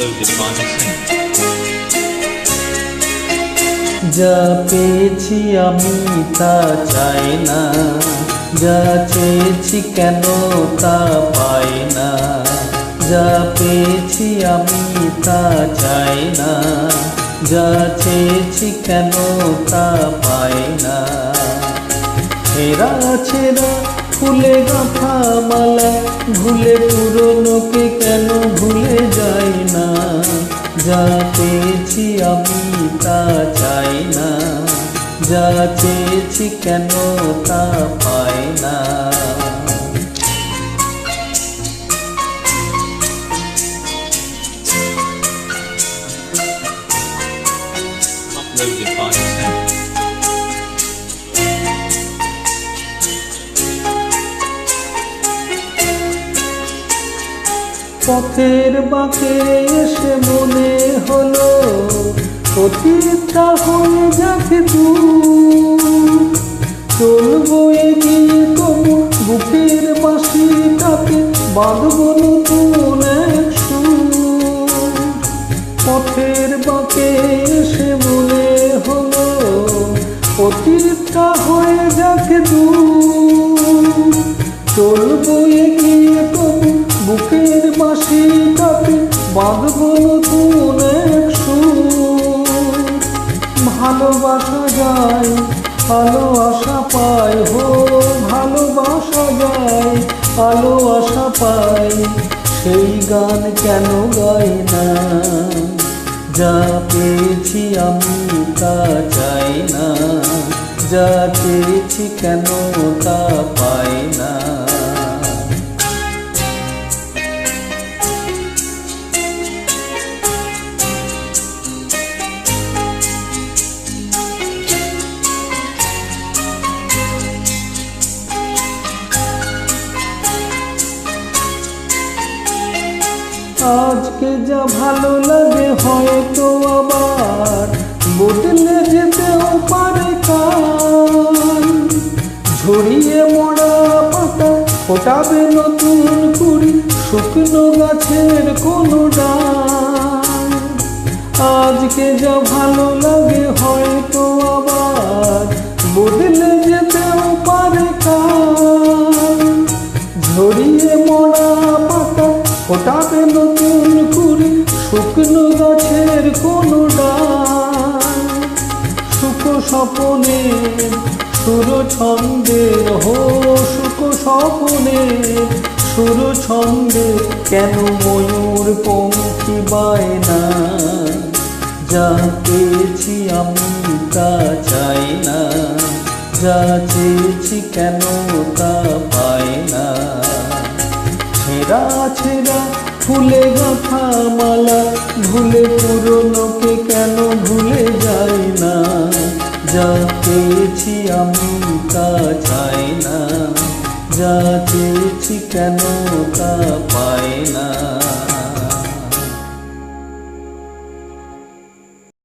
uploaded by Machine. যা পেয়েছি আমি তা চাই না, যা চেয়েছি কেন তা পাই না। যা পেয়েছি আমি তা চাই না, যা চেয়েছি কেন তা পাই না। ছেঁড়া ছেঁড়া ফুলে গাঁথা মালা ভুলে পুরনোকে কেন ভুলে যাই না। যা পেয়েছি আমি তা চাই না, যা চেয়েছি কেন তা পাই না। Uploaded by Machine. পথের বাঁকে এসে মনে হলো অতীতটা হয়ে যাবে দূর। চলবো এগিয়ে তবু বুকের বাঁশিটাকে বাঁধবো নতুন এক সুর। পথের বাঁকে এসে মনে হলো অতীতটা হয়ে যাবে দূর। চলবো এগিয়ে তবু বুকের বাঁশিটাকে বাঁধবো নতুন এক সুর। ভালোবাসা যায় আলো আশা পায়, হো ভালোবাসা যায় আলো আশা পায়, সেই গান কেন গাই না। যা পেয়েছি আমি তা চাই না, যা চেয়েছি কেন তা পাই না। আজকে যা ভালো লাগে হয়তো আবার বদলে যেতেও পারে কাল। ঝরিয়ে মরা পাতা ফোটাবে নতুন কুড়ি শুকনো গাছের কোনো ডাল। আজকে যা ভালো লাগে হয়তো আবার বদলে যেতেও পারে কাল। ঝরিয়ে মরা পাতা ফোটাবে নতুন কুড়ি শুকনো গাছের কোনো ডাল। সুখ স্বপনের সুর ছন্দের, হো সুখ স্বপনের সুর ছন্দের কেন ময়ূর পঙ্খী বায় না। যা পেয়েছি আমি তা চাই না, যা চেয়েছি কেন তা পাই না। ছেঁড়া ছেঁড়া ফুলে গাঁথা মালা ভুলে পুরনোকে কেন ভুলে যাই না। যা পেয়েছি আমি তা চাই না, যা চেয়েছি কেন তা